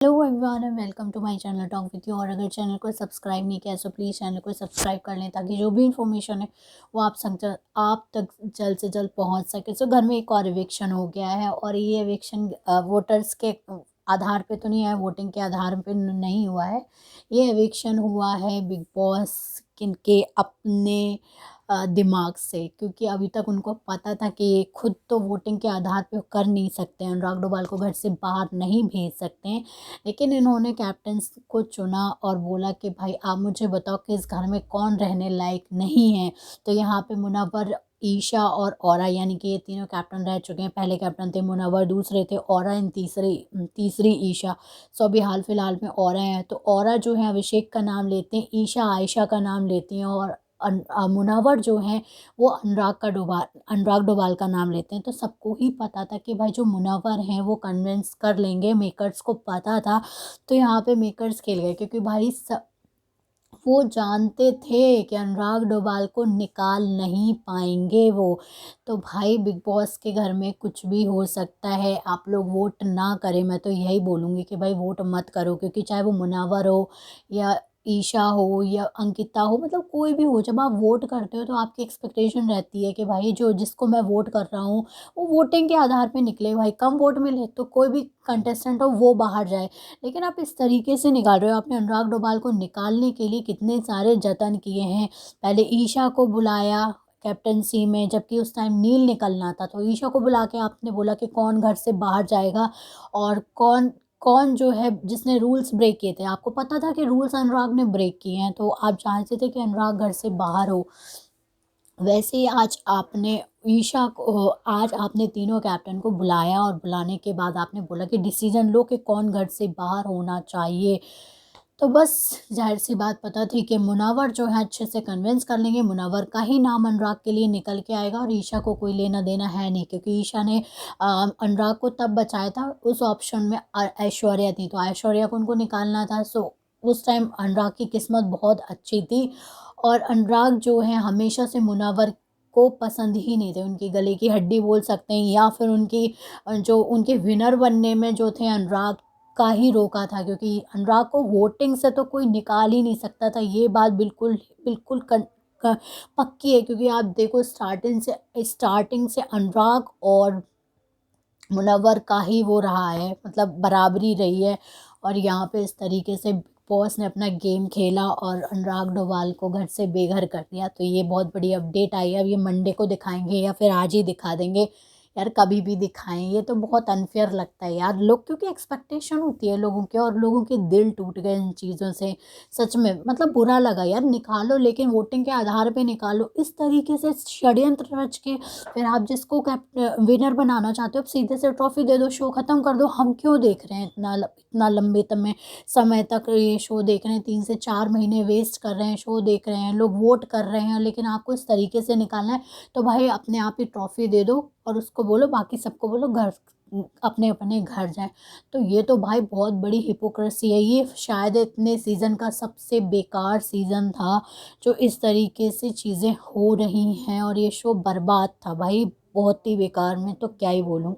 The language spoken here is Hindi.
Hello everyone and welcome to my channel talk with you. और अगर चैनल को सब्सक्राइब नहीं किया तो प्लीज़ चैनल को सब्सक्राइब कर लें ताकि जो भी इंफॉर्मेशन है वो आप तक जल्द से जल्द पहुंच सके। सो घर में एक और एविक्शन हो गया है और ये एविक्शन वोटर्स के आधार पे तो नहीं है, वोटिंग के आधार पे नहीं हुआ है। ये एविक्शन हुआ है बिग बॉस के अपने दिमाग से, क्योंकि अभी तक उनको पता था कि ये खुद तो वोटिंग के आधार पे कर नहीं सकते हैं, अनुराग डोभाल को घर से बाहर नहीं भेज सकते हैं। लेकिन इन्होंने कैप्टन को चुना और बोला कि भाई आप मुझे बताओ कि इस घर में कौन रहने लायक नहीं है। तो यहाँ पे मुनव्वर, ईशा और औरा, यानी कि ये तीनों कैप्टन रह चुके हैं। पहले कैप्टन थे मुनव्वर, दूसरे थे औरा एंड तीसरी ईशा। सो अभी हाल फिलहाल में औरा है। तो औरा जो है अभिषेक का नाम लेते हैं, ईशा आयशा का नाम लेती हैं और मुनव्वर जो हैं वो अनुराग डोभाल का नाम लेते हैं। तो सबको ही पता था कि भाई जो मुनव्वर हैं वो कन्विंस कर लेंगे, मेकर्स को पता था। तो यहाँ पे मेकर्स खेल गए, क्योंकि भाई वो जानते थे कि अनुराग डोभाल को निकाल नहीं पाएंगे वो। तो भाई बिग बॉस के घर में कुछ भी हो सकता है। आप लोग वोट ना करें, मैं तो यही बोलूँगी कि भाई वोट मत करो, क्योंकि चाहे वो मुनव्वर हो या ईशा हो या अंकिता हो, मतलब कोई भी हो, जब आप वोट करते हो तो आपकी एक्सपेक्टेशन रहती है कि भाई जो जिसको मैं वोट कर रहा हूँ वो वोटिंग के आधार पे निकले। भाई कम वोट मिले तो कोई भी कंटेस्टेंट हो वो बाहर जाए। लेकिन आप इस तरीके से निकाल रहे हो। आपने अनुराग डोभाल को निकालने के लिए कितने सारे जतन किए हैं। पहले ईशा को बुलाया कैप्टनसी में, जबकि उस टाइम नील निकलना था। तो ईशा को बुला के आपने बोला कि कौन घर से बाहर जाएगा और कौन कौन जो है जिसने रूल्स ब्रेक किए थे। आपको पता था कि रूल्स अनुराग ने ब्रेक किए हैं, तो आप चाहते थे कि अनुराग घर से बाहर हो। वैसे ही आज आपने तीनों कैप्टन को बुलाया और बुलाने के बाद आपने बोला कि डिसीजन लो कि कौन घर से बाहर होना चाहिए। तो बस जाहिर सी बात पता थी कि मुनव्वर जो है अच्छे से कन्विंस कर लेंगे, मुनव्वर का ही नाम अनुराग के लिए निकल के आएगा और ईशा को कोई लेना देना है नहीं, क्योंकि ईशा ने अनुराग को तब बचाया था उस ऑप्शन में ऐश्वर्या थी, तो ऐश्वर्या को उनको निकालना था। सो उस टाइम अनुराग की किस्मत बहुत अच्छी थी और अनुराग जो है हमेशा से मुनव्वर को पसंद ही नहीं थे, उनकी गले की हड्डी बोल सकते हैं, या फिर उनकी जो उनके विनर बनने में जो थे अनुराग का ही रोका था, क्योंकि अनुराग को वोटिंग से तो कोई निकाल ही नहीं सकता था। ये बात बिल्कुल बिल्कुल पक्की है, क्योंकि आप देखो स्टार्टिंग से अनुराग और मुनव्वर का ही वो रहा है, मतलब बराबरी रही है। और यहाँ पे इस तरीके से बिग बॉस ने अपना गेम खेला और अनुराग डोभाल को घर से बेघर कर दिया। तो ये बहुत बड़ी अपडेट आई है। अब ये मंडे को दिखाएंगे या फिर आज ही दिखा देंगे, यार कभी भी दिखाएं। ये तो बहुत अनफेयर लगता है यार, लोग क्योंकि एक्सपेक्टेशन होती है लोगों के और लोगों के दिल टूट गए इन चीज़ों से। सच में मतलब बुरा लगा यार। निकालो लेकिन वोटिंग के आधार पे निकालो। इस तरीके से षड्यंत्र रच के फिर आप जिसको विनर बनाना चाहते हो, आप सीधे से ट्रॉफी दे दो, शो ख़त्म कर दो। हम क्यों देख रहे हैं इतना लंबे समय तक ये शो देख रहे हैं, 3 से 4 महीने वेस्ट कर रहे हैं, शो देख रहे हैं, लोग वोट कर रहे हैं, लेकिन आपको इस तरीके से निकालना है। तो भाई अपने आप ही ट्रॉफी दे दो और उसको बोलो, बाकी सबको बोलो घर अपने अपने घर जाएं। तो ये तो भाई बहुत बड़ी हिपोक्रेसी है। ये शायद इतने सीज़न का सबसे बेकार सीज़न था जो इस तरीके से चीज़ें हो रही हैं, और ये शो बर्बाद था भाई, बहुत ही बेकार। में तो क्या ही बोलूँ।